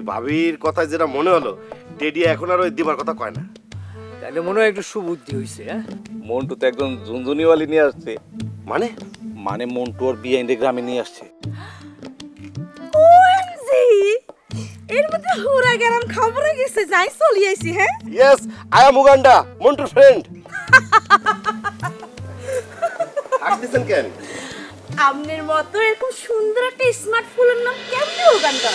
ভাবির কথা যেটা মনে হলো টেডি এখন আর ওই দিবার কথা কয় না। তাহলে মনে হয় একটু সুবুদ্ধি হয়েছে। হ্যাঁ, মন্টু তো একদম ঝুনঝুনিওয়ালি নিয়ে আসছে। মানে মানে মন্টু ওর বিয়ে গ্রামে নিয়ে আসছে। ওএমজি, এর মধ্যে হুরা গেলাম খবরে গেছে যাই চলি আইছি। হ্যাঁ, ইয়েস, আই এম উগান্ডা, মন্টুর ফ্রেন্ড। আসতেছেন কেন? আপনার মতো এরকম সুন্দর একটা স্মার্ট ফুলের নাম কেমনে উগান্ডা?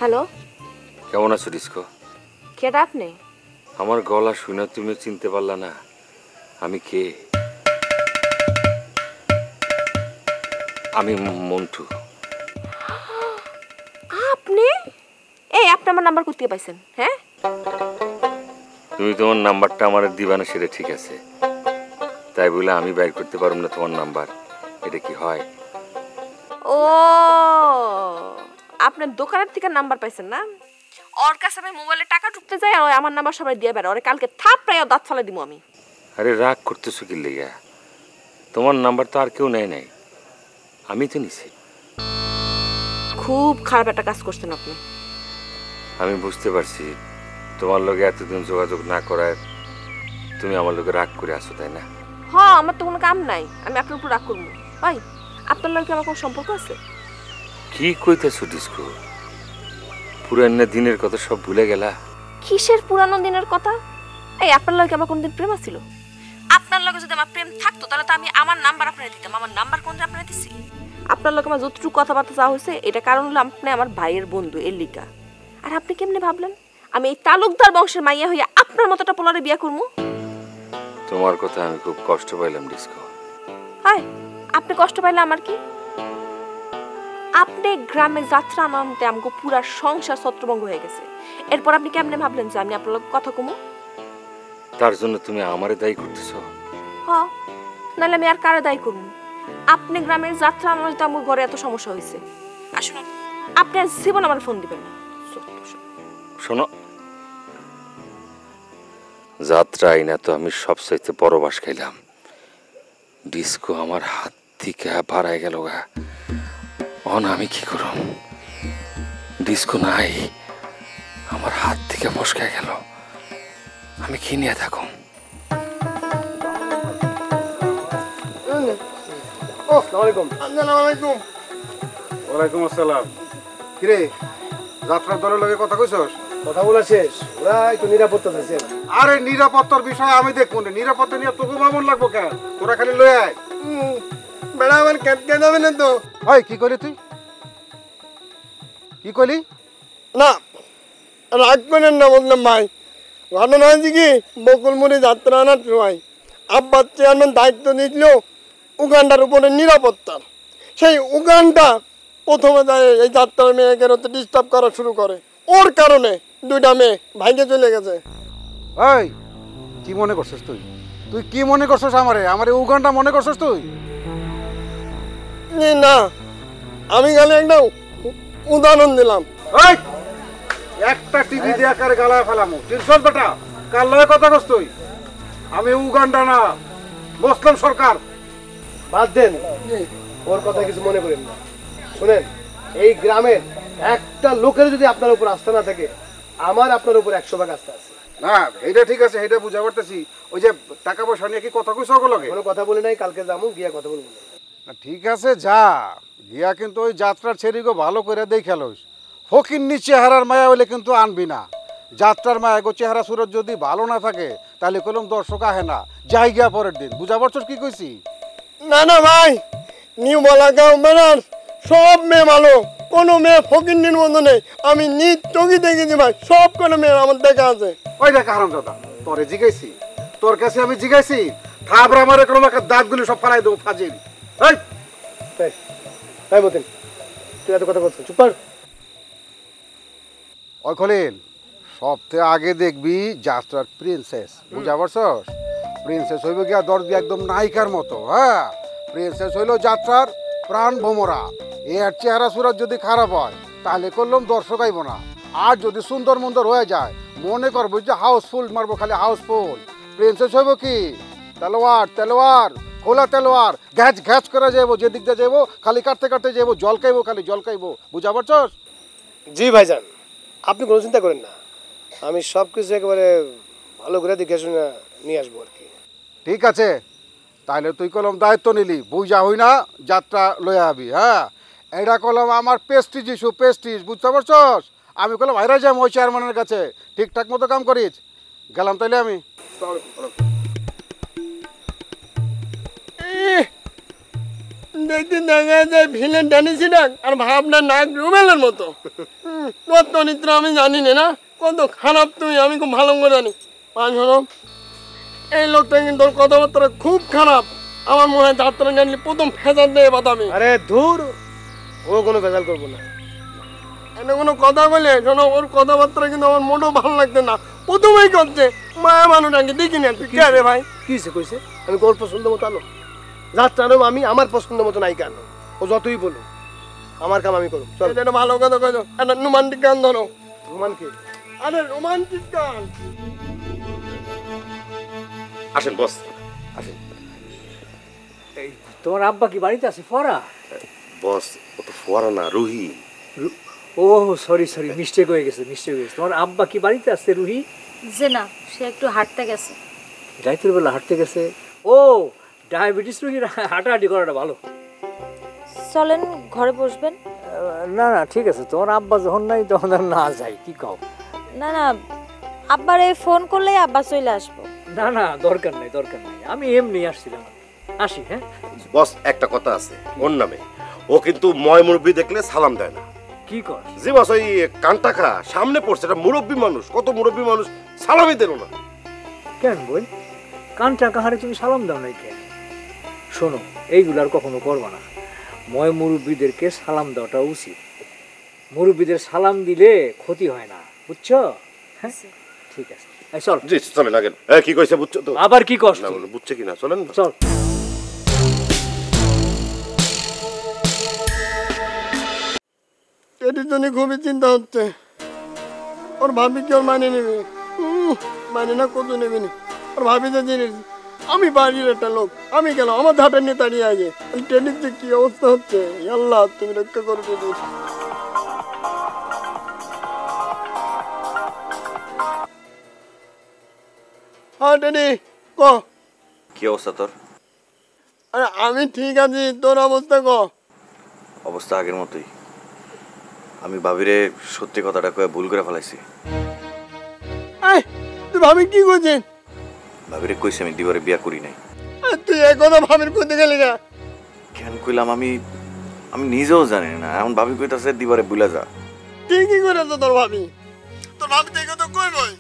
হ্যালো, কেমন আছো ডিস্কো? কেডা আপনি? আমার গলা শুনে তুমি চিনতে পারলা না আমি কে? আমি মন্টু। আপনি? এই আপনি আমার নাম্বার কোত্থেকে পাইছেন? হ্যাঁ, তুমি তোমার নাম্বারটা আমার দিবা না সেটা ঠিক আছে, তাই বলে আমি বাইর করতে পারব না তোমার নাম্বার? এটা কি হয়? ও আপনার দোকানের থেকে নাম্বার পাইছেন না? ওর কাছে আমি মোবাইলে টাকা ঢুকতে যাই আর আমার নাম্বার সবাই দিয়ে বেড়া। ওরে কালকে থাপড়াইয়া দাঁত ফালাই দিব আমি। আরে রাগ করতেছো কি লেগা? তোমার নাম্বার তো আর কেউ নেয় নাই, আমি তো নিছি। খুব খারাপ একটা কাজ করছেন আপনি। আমি বুঝতে পারছি তোমার লগে এতদিন যোগাযোগ না করায় তুমি আমার লগে রাগ করে আসো, তাই না? হ্যাঁ, আমার তো কোনো কাম নাই, আমি আপনার উপর রাগ করবো? ভাই, আপনার লগে আমার কোনো সম্পর্ক আছে? কি কইতেছো ডিস্কো? পুরানো দিনের কথা সব ভুলে গেলা? কিসের পুরানো দিনের কথা? এই আপনার লগে আমার কোনদিন প্রেম ছিল? আপনার লগে যদি আমার প্রেম থাকতো তাহলে তো আমি আমার নাম্বার আপনারে দিতাম। আমার নাম্বার কোনদিন আপনারে দিছি? আপনার লগে আমার যতটুকু কথাবার্তা চাওয়া হয়েছে এটা কারণ হলো আপনি আমার ভাইয়ের বন্ধু এলিকা। আর আপনি কেমনে ভাবলেন আমি এই তালুকদার বংশের মাইয়া হইয়া আপনার মতোটা পোলারে বিয়া করবো? তোমার কথা আমি খুব কষ্ট পাইলাম ডিস্কো। হাই, আপনি কষ্ট পাইলে আমার কি? আপনি গ্রামে যাত্রা আনন্দে আমাকে পুরা সংসার ছত্রভঙ্গ হয়ে গেছে, এরপর আপনি কেমনে ভাবলেন যে আমি আপনার লগে কথা কমু? তার জন্য তুমি আমারে দায়ী করতেছো? হ্যাঁ, নাহলে আমি আর কারে দায়ী করবো? আপনি গ্রামের যাত্রা আনন্দে আমার ঘরে এত সমস্যা হয়েছে। আসুন, আপনি আজ জীবন আমার ফোন দিবেন না। শোনো, যাত্রা আইনা তো আমি সবচাইতে বড় বাস খাইলাম। ডিস্কো আমার হাত থেকে বাড়াই গেল গা। অন আমি কি করব? ডিস্কো নাই, আমার হাত থেকে ফসকায় গেল। আমি কি নিয়ে থাকুম? ওয়ালাইকুম আসসালাম। কিরে, যাত্রার দলের লগে কথা কইছস? কথা বলা শেষ, ওরা একটু নিরাপত্তা আছে। আরে নিরাপত্তার বিষয় আমি দেখবো না, নিরাপত্তা নিয়ে তোকে মামুন লাগবো কেন? তোরা খালি লয়ে আয়। বেড়া আমার কেটকে যাবে না তো? ওই কি কইলি তুই? কি কইলি? না, রাগ করেন না বললাম ভাই। ঘটনা হয়েছে কি, বকুলমুড়ি যাত্রা আনার সময় আব্বার চেয়ারম্যান দায়িত্ব দিয়েছিল উগান্ডার উপরে নিরাপত্তার। সেই উগান্ডা প্রথমে যায় এই যাত্রার মেয়েকে ডিস্টার্ব করা শুরু করে। ওর কারণে দুইটা মেয়ে ভাইকে চলে গেছে। ওই কি মনে করছিস তুই? তুই কি মনে করছিস আমারে? আমারে উগান্ডা মনে করছিস তুই? না, আমি খালি একটা উদাহরণ দিলাম। এই একটা টিভি দিয়ে আকারে গালায় ফেলামু। তিনশোর বেটা কার লগে কথা কস তুই? আমি উগান্ডা না, মুসলিম সরকার। বাদ দেন, ওর কথা কিছু মনে করেন না। শুনেন, এই গ্রামের একটা লোকের যদি আপনার উপর আস্থা না থাকে, আমার আপনার উপর 100 ভাগ আস্থা আছে। না, এইটা ঠিক আছে, এইটা বুঝা পারতেছি। ওই যে টাকা পয়সা নিয়ে কি কথা কইছ ওগুলোকে? কোনো কথা বলে নাই, কালকে যাবো গিয়া কথা বলবো। ঠিক আছে, যা গিয়া কিন্তু ওই যাত্রার ছেড়িগো ভালো করে দেখে লইস। ফকিন্নি চেহারার মায়া হইলে কিন্তু আনবি না। যাত্রার মায়া গো চেহারা সুরত যদি ভালো না থাকে তাহলে কলম দর্শক আহে না। যাই গিয়া পরের দিন। বুঝা পারছস কি কইছি? না না ভাই, নিউ বালাগাঁও মেলার সব মেয়ে ভালো, কোনো মেয়ে ফকিন্নির মতো নেই। আমি নিজ চোখে দেখেছি ভাই, সব কোনো মেয়ে আমার দেখা আছে। ওই দেখা হারাম দাদা, তোরে জিগাইছি, তোর কাছে আমি জিগাইছি, থাবর আমার কোনো একটা দাঁতগুলি সব ফালাই দেবো ফাজিল। এই তাই মতেন তুই এত কথা বলছিস, চুপ কর। ওই খলিল, সবথেকে আগে দেখবি যাত্রার প্রিন্সেস, বুঝা পারছস? প্রিন্সেস হইব গিয়া দরদি একদম নায়িকার মতো। হ্যাঁ, প্রিন্সেস হইল যাত্রার প্রাণ ভোমরা। এর চেহারা সুরত যদি খারাপ হয় তাহলে করলাম দর্শক আইব না। আর যদি সুন্দর মন্দর হয়ে যায় মনে করবো যে হাউসফুল মারবো, খালি হাউসফুল। প্রিন্সেস হইব কি তেলোয়ার, তেলোয়ার খোলা তেলোয়ার, ঘ্যাচ ঘ্যাচ করে যাবো, যেদিক দিয়ে যাবো খালি কাটতে কাটতে যাবো, জল খাইবো, খালি জল খাইবো, বুঝা পারছস? জি ভাইজান, আপনি কোনো চিন্তা করেন না, আমি সব কিছু একেবারে ভালো করে দেখে শুনে নিয়ে আসবো আর কি। ঠিক আছে, তাহলে তুই কলম দায়িত্ব নিলি, বুঝা হই না যাত্রা লয়ে আবি। হ্যাঁ, এটা কলম আমার পেস্টিজ ইস্যু, পেস্টিজ, বুঝতে পারছস? আমি কলম ভাইরা যাম ওই চেয়ারম্যানের কাছে, ঠিকঠাক মতো কাম করিস। গেলাম তাইলে আমি। দেখতে দেখা যায় ভিলেন ডানিছি ডাক আর ভাবনা নাক রুমেলের মতো। কত নিত্র আমি জানি না কত খারাপ তুমি, আমি খুব ভালো করে জানি। পাঁচ শোনো, এই লোকটা কিন্তু ওর কথাবার্তা খুব খারাপ। আমার মনে হয় যাত্রা জানলে প্রথম ফেজাল দিয়ে বাতামি। আরে ধুর, ও কোনো ফেজাল করবো না। এনে কোনো কথা বলে শোনো, ওর কথাবার্তা কিন্তু আমার মোটেও ভালো লাগছে না। প্রথমেই করছে মায়া মানুষটাকে দেখি না। তুই কে রে ভাই? কিসে কইছে আমি ওর পছন্দ মতো আনো যাত্রারও, আমি আমার পছন্দ মতো নাই কেন, ও যতই বলুক আমার কাম আমি করব। চল, এটা ভালো কথা কইছো। একটা রোমান্টিক গান ধরো। রোমান্টিক? আরে রোমান্টিক গান। আসেন বস, আসেন। এই তোমার আব্বা কি বাড়িতে আছে? ফরা? বস, ও তো ফোয়ারা না, রুহি। ও সরি সরি, মিস্টেক হয়ে গেছে, মিস্টেক হয়ে গেছে। তোমার আব্বা কি বাড়িতে আছে রুহি? যে না, সে একটু হাঁটতে গেছে। রাতের বেলা হাঁটতে গেছে? ও ডায়াবেটিস রুগীর হাঁটাহাঁটি করাটা ভালো। চলেন ঘরে বসবেন। না না ঠিক আছে, তোমার আব্বা যখন নাই তখন আর না যাই, কি কও? না না, আব্বারে ফোন করলেই আব্বা চলে আসবো। না না দরকার নাই, দরকার নাই, আমি এমনি আসছিলাম। আসি। হ্যাঁ বস, একটা কথা আছে ওর নামে, ও কিন্তু ময় মুরব্বী দেখলে সালাম দেয় না। কি কর? জি বস, ওই কানটাকা সামনে পড়ছে, এটা মুরব্বী মানুষ, কত মুরব্বী মানুষ সালামই দিল না। কেন বই কানটা কাহারে তুমি সালাম দাও নাই কেন? শোনো, এইগুলো আর কখনো করবা না। ময় মুরব্বীদেরকে সালাম দেওয়াটা উচিত। মুরব্বীদের সালাম দিলে ক্ষতি হয় না, বুঝছো? হ্যাঁ ঠিক আছে, চল। জি চলেন, আগেন। কি কইছে বুঝছো তো? আবার কি কষ্ট? না বুঝছে কিনা, চলেন চল। এটির জন্য খুবই চিন্তা হচ্ছে, ওর ভাবি কি ওর মানে নেবে? মানে না, কত নেবে না। ওর ভাবি যে জিনিস, আমি বাড়ির একটা লোক, আমি গেল আমার ধাপের নিয়ে দাঁড়িয়ে আছে। ট্রেনের যে কি অবস্থা হচ্ছে, আল্লাহ তুমি রক্ষা করো। হ্যাঁ টেনি, ক। কি অবস্থা তোর? আরে আমি ঠিক আছি, তোর অবস্থা ক। অবস্থা আগের মতোই। আমি ভাবিরে সত্যি কথাটা কয়ে ভুল করে ফেলাইছি। তুই ভাবি কি করছিস? ভাবিরে কইছি আমি দিবারে বিয়া করি নাই। তুই এক কথা ভাবির করতে গেলি না কেন কইলাম আমি নিজেও জানি না। এখন ভাবি কইতাছে দিবারে বুলা যা। ঠিকই করেছো তোর ভাবি। তোর ভাবি তো এই কথা কইবই।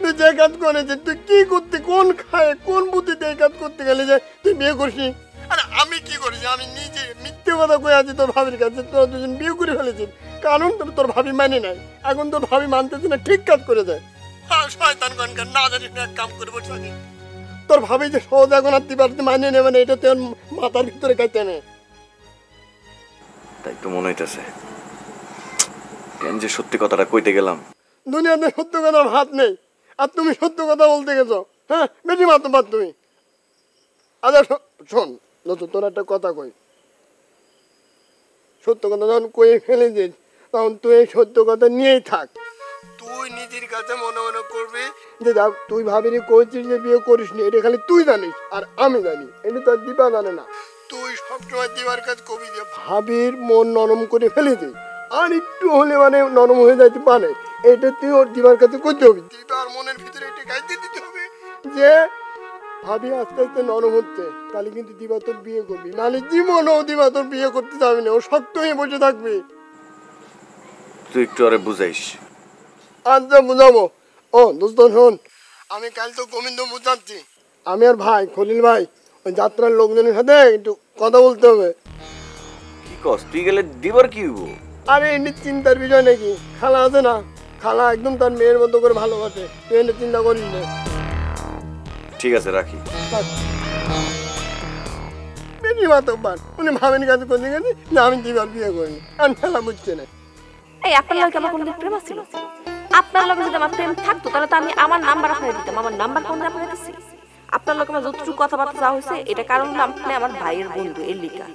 তুই যে কাজ করেছিস, তুই কি করতে, কোন খায় কোন বুদ্ধিতে এই কাজ করতে গেলি যে তুই বিয়ে করছিস? আরে আমি কি করেছি? আমি নিজে মিথ্যে কথা কয়ে আছি তোর ভাবির কাছে, তোরা দুজন বিয়ে করে ফেলেছিস। কারণ তোর ভাবি মানে নাই। এখন তোর ভাবি মানতেছে না, ঠিক কাজ করে যায়। শয়তান গনকার, না জানিস না এক কাম করে বসে আছিস। তোর ভাবি যে সহজ এখন আর দিবারতে মানে নেবে না, এটা তোর মাথার ভিতরে খাইতে নেই। তাই তো মনে হইতেছে কেন যে সত্যি কথাটা কইতে গেলাম। দুনিয়াতে সত্য কথার হাত নেই, আর তুমি সত্য কথা বলতে গেছো। হ্যাঁ, বেশি মাতবার তুমি। আচ্ছা শোন নতুন, তোর একটা কথা কই। সত্য কথা যখন কয়ে ফেলেছিস, তখন তুই এই সত্য কথা নিয়েই থাক। তুই নিজের কাছে মনে মনে করবি যে তুই ভাবিনি কইছিস যে বিয়ে করিস নি, এটা খালি তুই জানিস আর আমি জানি, এটা তো দিবা জানে না। তুই সবসময় দিবার কাজ কবি যে ভাবির মন নরম করে ফেলেছিস, আর একটু হলে মানে নরম হয়ে যাইতে পারে, এটা তুই ওর দিবার কাছে করতে হবে। দিবার মনের ভিতরে এটা গাইতে দিতে হবে যে ভাবি আস্তে আস্তে নরম হচ্ছে, তাহলে কিন্তু দিবা তোর বিয়ে করবি, নাহলে জীবনও দিবা তোর বিয়ে করতে যাবি না, ও শক্ত হয়ে বসে থাকবি। তুই একটু আরে বুঝাইস। আচ্ছা বুঝাবো। ও দোস্ত শোন, আমি কাল তো গোবিন্দ বুঝাচ্ছি, আমি আর ভাই খলিল ভাই ওই যাত্রার লোকজনের সাথে একটু কথা বলতে হবে। কি কস তুই গেলে দিবার কি হইব? আরে এমনি চিন্তার বিষয় নাকি, খালা আছে না, খালা একদম তার মেয়ের মতো করে ভালোবাসে, তুই এনে চিন্তা করিস না। ঠিক আছে রাখি। বেশি মাতব্বার, উনি ভাবেনি কাছে করতে গেছে যে আমি দিবার বিয়ে করিনি, আর খেলা বুঝছে না। এই আপনার লগে আমার কোনদিন প্রেম ছিল? আপনার লগে যদি আমার প্রেম থাকতো তাহলে তো আমি আমার নাম্বার আপনাকে দিতাম। আমার নাম্বার কোনদিন আপনাকে দিছি? আপনার লগে আমার যতটুকু কথাবার্তা যা হয়েছে এটা কারণ হলো আপনি আমার ভাইয়ের বন্ধু এর লিগা।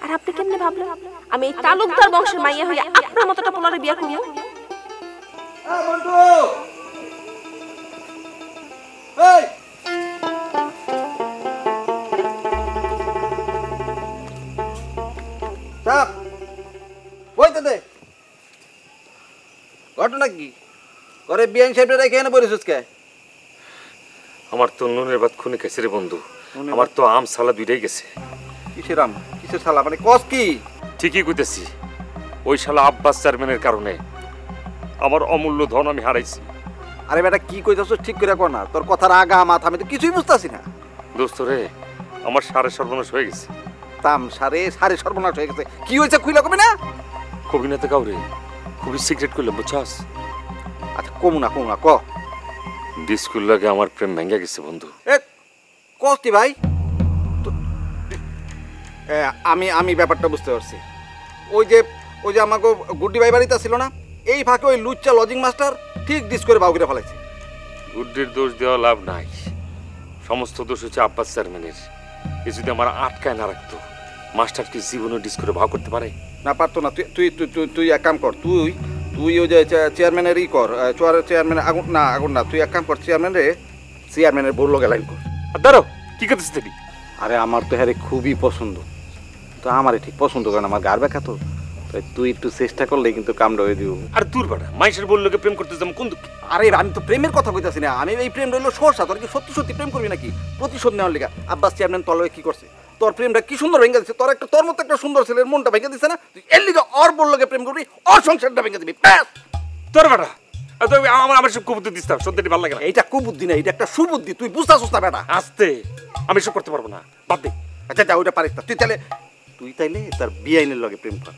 আর আপনি কেমনে ভাবলেন আমি এই তালুকদার বংশের মাইয়া হইয়া আপনার মতটা পোলারে বিয়া করবো? ঘটনা কি করে বিয়ান সাহেব রেখে এনে পড়েছিস কে? আমার তো নুনের ভাত খুনে গেছে রে বন্ধু, আমার তো আম সালা দুইটাই গেছে। কিসের আম কিসের সালা মানে কস কি? ঠিকই কইতেছি, ওই শালা আব্বাস চেয়ারম্যানের কারণে আমার অমূল্য ধন আমি হারাইছি। আরে বেটা কি কইতাছ ঠিক করে কর না, তোর কথার আগা মাথা আমি তো কিছুই বুঝতাছি না। দোস্ত রে আমার সাড়ে সর্বনাশ হয়ে গেছে। তাম সারে সারে সর্বনাশ হয়ে গেছে, কি হয়েছে খুইলা কবি না? কবি না তো কাউরে, খুবই সিক্রেট করলাম বুঝছাস। আচ্ছা কমু না ক। ডিস্কুল লাগে আমার প্রেম ভেঙে গেছে বন্ধু। এ কস্তি ভাই আমি ব্যাপারটা বুঝতে পারছি। ওই যে আমাকে গুড্ডি ভাই বাড়িতে ছিল না, এই ফাঁকে ওই লুচ্চা লজিং মাস্টার ঠিক ডিস করে বাউ করে ফেলাইছে। গুড্ডির দোষ দেওয়া লাভ নাই, সমস্ত দোষ হচ্ছে আব্বাস চেয়ারম্যানের। এ যদি আমার আটকায় না রাখতো মাস্টার কি জীবনে ডিস করে ভাও করতে পারে? না পারতো না। তুই তুই তুই তুই এক কাম কর, তুই ওই যে চেয়ারম্যানেরই কর, চেয়ারম্যান আগুন না, তুই এক কাম কর, চেয়ারম্যানের বললো গেলাইন কর। দাঁড়াও কি করতেছিস তুই? আরে আমার তো হ্যাঁ খুবই পছন্দ, তো আমারই ঠিক পছন্দ করে না, আমার গার ব্যাখ্যা তো তুই একটু চেষ্টা করলে কিন্তু কামটা হয়ে দিব। আর দূর বাড়া, মাইশের বললো প্রেম করতে যাবো কোন দুঃখে? আরে আমি তো প্রেমের কথা কইতাছি না, আমি এই প্রেম রইলো সরষা। তোর কি সত্যি সত্যি প্রেম করবি নাকি প্রতিশোধ নেওয়ার লিগা? আব্বাস চেয়ারম্যান তোর লগে কি করছে? তোর প্রেমটা কি সুন্দর ভেঙে দিচ্ছে, তোর মতো একটা সুন্দর ছেলের মনটা ভেঙে দিচ্ছে না, তুই এর লিগা ওর বললো প্রেম করবি, ওর সংসারটা ভেঙে দিবি ব্যাস। তোর বাড়া আমার সব কুবুদ্ধি দিস, সত্যি ভালো লাগে না। এইটা কুবুদ্ধি না, এটা একটা সুবুদ্ধি, তুই বুঝতাছিস না বেটা। আস্তে, আমি সব করতে পারবো না, বাদ দে। আচ্ছা যা, ওইটা পারিস না তুই তাইলে তার বিআইনের লগে প্রেম কর।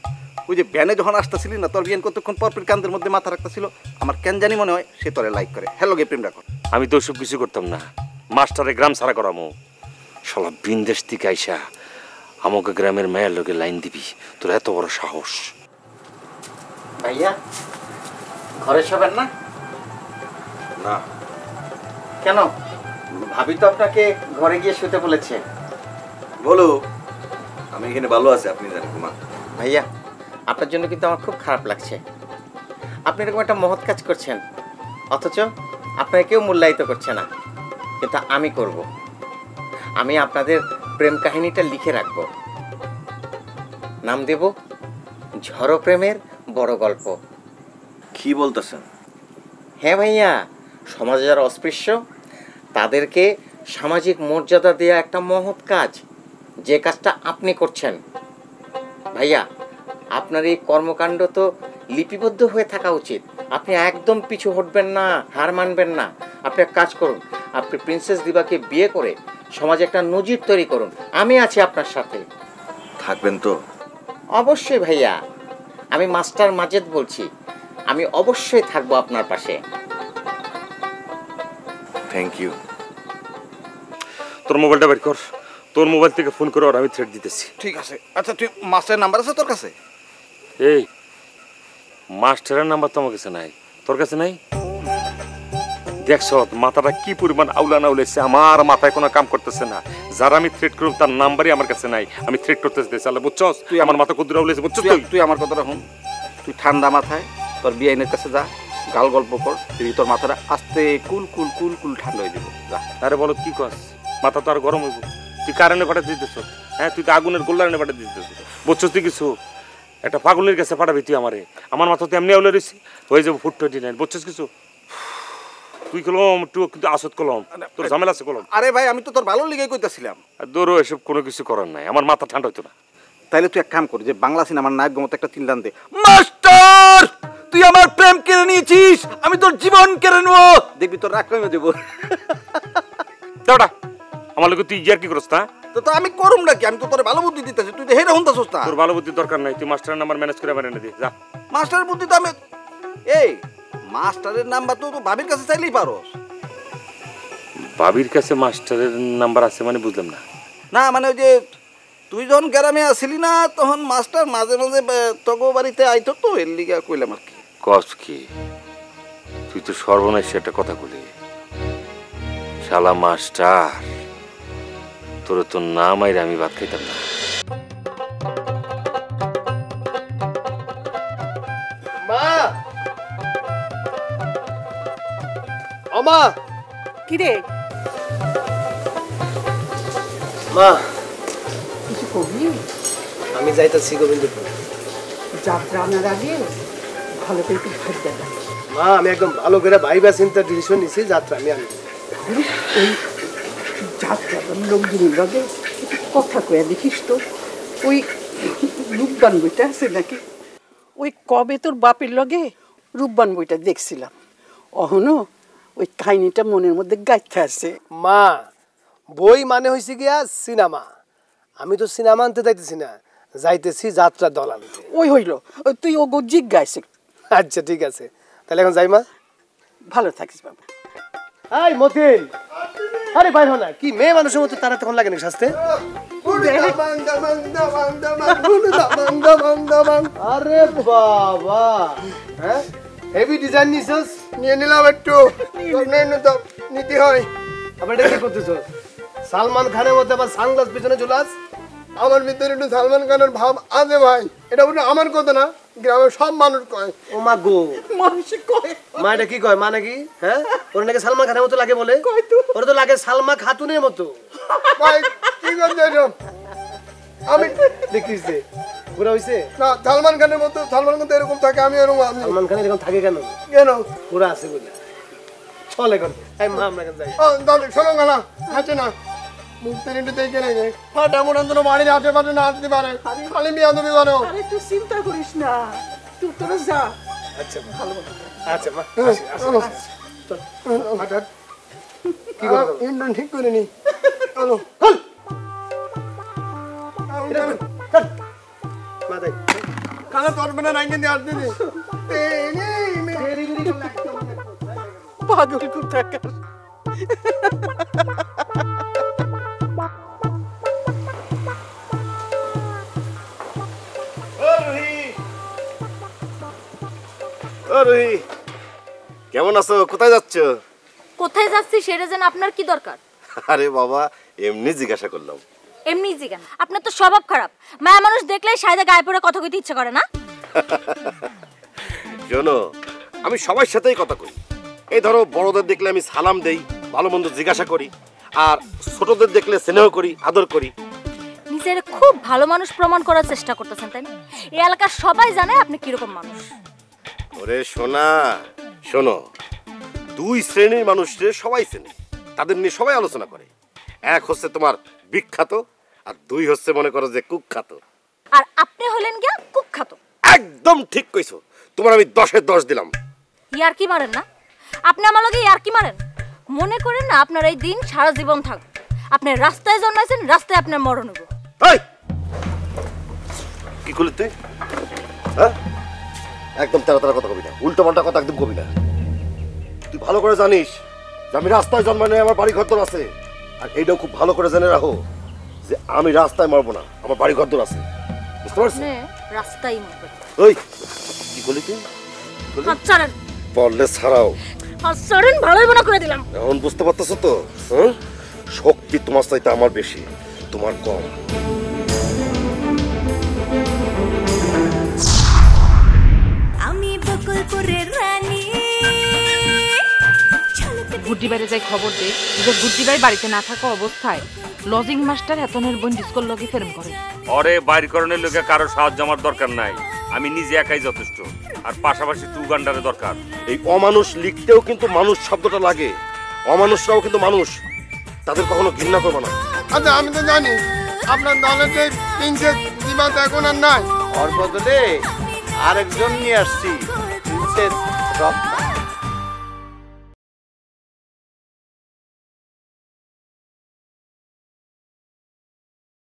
ওই যে ব্যানে যখন আসতেছিলি না, তোর বিয়ান কতক্ষণ পর কান্দের মধ্যে মাথা রাখতেছিল, আমার কেন জানি মনে হয় সে তোরে লাইক করে, হ্যালো গে প্রেমটা কর। আমি তো সব কিছু করতাম না, মাস্টারে গ্রাম ছাড়া করামো। শালা বিন্দেশ থেকে আইসা আমাকে গ্রামের মেয়ের লোকে লাইন দিবি, তোর এত বড় সাহস? ভাইয়া ঘরে শোবেন না? না। কেন? ভাবি তো আপনাকে ঘরে গিয়ে শুতে বলেছে। বলো, আমি এখানে ভালো আছি, আপনি জানেন ঘুমান। ভাইয়া আপনার জন্য কিন্তু আমার খুব খারাপ লাগছে, আপনি এরকম একটা মহৎ কাজ করছেন অথচ আপনাকে কেউ মূল্যায়িত করছে না, কিন্তু আমি করব। আমি আপনাদের প্রেম কাহিনীটা লিখে রাখব, নাম দেব ঝড়ো প্রেমের বড় গল্প। কি বলতেছেন? হ্যাঁ ভাইয়া, সমাজে যারা অস্পৃশ্য তাদেরকে সামাজিক মর্যাদা দেওয়া একটা মহৎ কাজ, যে কাজটা আপনি করছেন। ভাইয়া আপনার এই কর্মকাণ্ড তো লিপিবদ্ধ হয়ে থাকা উচিত, আপনি একদম পিছু হটবেন না, হার মানবেন না। আপনি এক কাজ করুন, আপনি প্রিন্সেস দিবাকে বিয়ে করে সমাজে একটা নজির তৈরি করুন, আমি আছি আপনার সাথে। থাকবেন তো? অবশ্যই ভাইয়া, আমি মাস্টার মাজেদ বলছি, আমি অবশ্যই থাকবো আপনার পাশে। Thank you. তোর মোবাইলটা বের কর, তোর মোবাইল থেকে ফোন করে আমি থ্রেট দিতেছি। ঠিক আছে। আচ্ছা তুই মাস্টারের নাম্বার আছে তোর কাছে? এই মাস্টারের নাম্বার তো আমার কাছে নাই, তোর কাছে নাই? দেখছ মাথাটা কি পরিমাণ আউলানা উলেছে, আমার মাথায় কোনো কাম করতেছে না। যারা আমি থ্রেট করব তার নাম্বারই আমার কাছে নাই, আমি থ্রেট করতেছি। বুঝছস তুই আমার মাথা কদ্দুরা উলেছে, বুঝছস? তুই আমার কথাটা শুন, তুই ঠান্ডা মাথায় তোর বিআইনের কাছে যা, গাল গল্প কর, তুই তোর মাথাটা আস্তে কুল কুল কুল কুল ঠান্ডা হয়ে যাবো। যা। আরে বলো কি কস, মাথা তো আর গরম হইব? তুই কারেন্টে পাঠা দিতেছ? হ্যাঁ, তুই তো আগুনের গোল্লারে পাঠা দিতেছ। বুঝছস তুই কিছু? একটা পাগলের কাছে পাঠাবি তুই আমারে? আমার মাথা তো এমনি আউলে রয়েছে, হয়ে যাবো ফুট 29। বুঝছস কিছু? তুই কলম তুই কিন্তু আসত কলম, তোর ঝামেলা আছে কলম। আরে ভাই আমি তো তোর ভালো লিগেই কইতাছিলাম। দৌড়ো, এসব কোনো কিছু করার নাই, আমার মাথা ঠান্ডা হইতো না। তাইলে তুই এক কাম কর, যে বাংলা সিনেমার নায়ক মতো একটা চিল্লান দে, মাস্টার তুই আমার প্রেম কেড়ে নিয়েছিস, আমি তোর জীবন কেড়ে নেবো, দেখবি তোর রাগ কমে দেবো। দাওটা আমার লোক তুই ইয়ার কি করছ না? তো আমি করুম নাকি? আমি তো তোর ভালো বুদ্ধি দিতেছি, তুই তো হেরে হুনতাছস না। তোর ভালো বুদ্ধি দরকার নাই, তুই মাস্টারের নাম্বার ম্যানেজ করে বানিয়ে দে যা। মাস্টারের বুদ্ধি তো আমি এই মাস্টারের নাম্বার তো ভাবির কাছে চাইলেই পারোস। ভাবির কাছে মাস্টারের নাম্বার আছে মানে বুঝলাম না। না মানে ওই যে তুই যখন গ্রামে আসিলি না তখন মাস্টার মাঝে মাঝে তগো বাড়িতে আইতো, তো এর লিগা কইলাম আর কি। কস কি তুই তো সর্বনাশ একটা কথা বলি, শালা মাস্টার তোর তো নাম আইরে আমি ভাত খাইতাম না। মা আমা কি রে মা কিছু কবি? আমি যাইতাছি গোবিন্দপুর। যাত্রা আনার আগে ভালো করে একটু ভাত দেবে। মা আমি একদম ভালো করে ভাইবা চিন্তা ডিসিশন নিছি, যাত্রা আমি আনবো। ওই যাত্রার লোকজনের লগে কথা কয়ে দেখিস তো, ওই রূপবান বইটা আছে নাকি? ওই কবে তোর বাপের লগে রূপবান বইটা দেখছিলাম, অহনো ওই কাহিনীটা মনের মধ্যে গাইতে আছে। মা বই মানে হয়েছে গিয়া সিনেমা, আমি তো সিনেমা আনতে যাইতেছি না, যাইতেছি যাত্রা দল আনতে। ওই হইল, তুই ও জিজ্ঞাসা। আচ্ছা ঠিক আছে, তাহলে এখন যাই মা। ভালো থাকিস বাবা। এই মতিন, আরে বাইর হ না, কি মেয়ে মানুষের মতো তারা তখন লাগে না সাজতে? আরে বাবা, হ্যাঁ হেভি ডিজাইন নিছস? নিয়ে নিলাম একটু, নিতে হয়। আবার এটা কি করতেছো? সালমান খানের মতো আবার সানগ্লাস পিছনে ঝুলাস? আমার ভিতরে একটু সালমান খানের ভাব আছে ভাই, এটা বলে আমার কথা না, গ্রামের সব মানুষ কয়। ও মা গো, মানুষ কয় মা এটা কি কয়? মানে কি? হ্যাঁ ওর নাকি সালমান খানের মতো লাগে বলে? ওর তো লাগে সালমা খাতুনের মতো। ভাই কি করছে এসব? আমি দেখিস যে পুরো হইছে না, সালমান খানের মতো, সালমান খান তো এরকম থাকে, আমি এরকম আছি। সালমান খান এরকম থাকে কেন? কেন পুরো আছে বলে চল এখন। এই মা আমরা এখন যাই। দাদু শোনো গানা আছে না, মুখতে একটু দেখে নেই ফাটা মোটান তো বাড়ির আশেপাশে না আসতে পারে, খালি মিয়া তুমি পারো। আরে তুই চিন্তা করিস না, তুই তোরা যা। আচ্ছা ভালো আচ্ছা মা কি করবো ইন্দ্রন ঠিক করে নি। চলো খানা তরবে না, রাইকে দিয়ে আসতে পাগল কোথাকার। কেমন আছো? কোথায় যাচ্ছ? কোথায় যাচ্ছি সেটা যেন আপনার কি দরকার? আরে বাবা এমনি জিজ্ঞাসা করলাম। এমনি জিগান, আপনার তো স্বভাব খারাপ। মায়া মানুষ দেখলেই সাইদে গায়ে পড়ে কথা কইতে ইচ্ছে করে না? শোনো, আমি সবার সাথেই কথা কই। এই ধরো বড়দের দেখলে আমি সালাম দেই, ভালো মন্দ জিজ্ঞাসা করি, আর ছোটদের দেখলে স্নেহ করি, আদর করি। নিজের খুব ভালো মানুষ প্রমাণ করার চেষ্টা করতেছেন তাই না? এই এলাকার সবাই জানে আপনি কিরকম মানুষ। ওরে সোনা শোনো, দুই শ্রেণীর মানুষকে সবাই চেনে, তাদের নিয়ে সবাই আলোচনা করে। এক হচ্ছে তোমার বিখ্যাত, আর দুই হচ্ছে মনে করো যে কুখ্যাত। আর আপনি হলেন গিয়া কুখ্যাত। একদম ঠিক কইছো, তোমার আমি 10-এ 10 দিলাম। ইয়ার কি মারেন না আপনি? আমার লগে ইয়ার কি মারেন? মনে করেন না আপনার এই দিন সারা জীবন থাকবে। আপনি রাস্তায় জন্মাইছেন, রাস্তায় আপনার মরণ হইব। এই কি করলি তুই? হ্যাঁ একদম তেরা তেরা কথা কবি না, উল্টো পাল্টা কথা একদম কবি না। তুই ভালো করে জানিস যে আমি রাস্তায় জন্মানো, আমার বাড়ি ঘর আছে। আর এইটাও খুব ভালো করে জেনে রাখো যে আমি রাস্তায় মরবো না, আমার বাড়ি ঘর আছে, বুঝতে পারছিস? রাস্তায় মরবে। ওই কি করলি তুই? হাত ছাড়েন। বললে ছাড়াও। হাত ছাড়েন, ভালোই মনে করে দিলাম। এখন বুঝতে পারতেছো তো? হ্যাঁ শক্তি তোমার চাইতে আমার বেশি, তোমার কম। আমি বকুলপুরের রানী। গুড্ডি বাইরে যাই খবর দে যে গুড্ডি ভাই বাড়িতে না থাকা অবস্থায় লজিং মাস্টার এতনের বোন ডিসকোর লগে ফেরম করে। অরে বাইর করণের লোকে কারো সাহায্য আমার দরকার নাই, আমি নিজে একাই যথেষ্ট। আর পাশাপাশি উগান্ডারে দরকার। এই অমানুষ লিখতেও কিন্তু মানুষ শব্দটা লাগে। অমানুষরাও কিন্তু মানুষ, তাদের কখনো ঘৃণা করবে না। আচ্ছা আমি তো জানি আপনার দলের যে প্রিন্সেস দিবা এখন আর নাই, ওর বদলে আরেকজন নিয়ে আসছি। প্রিন্সেস রত্না।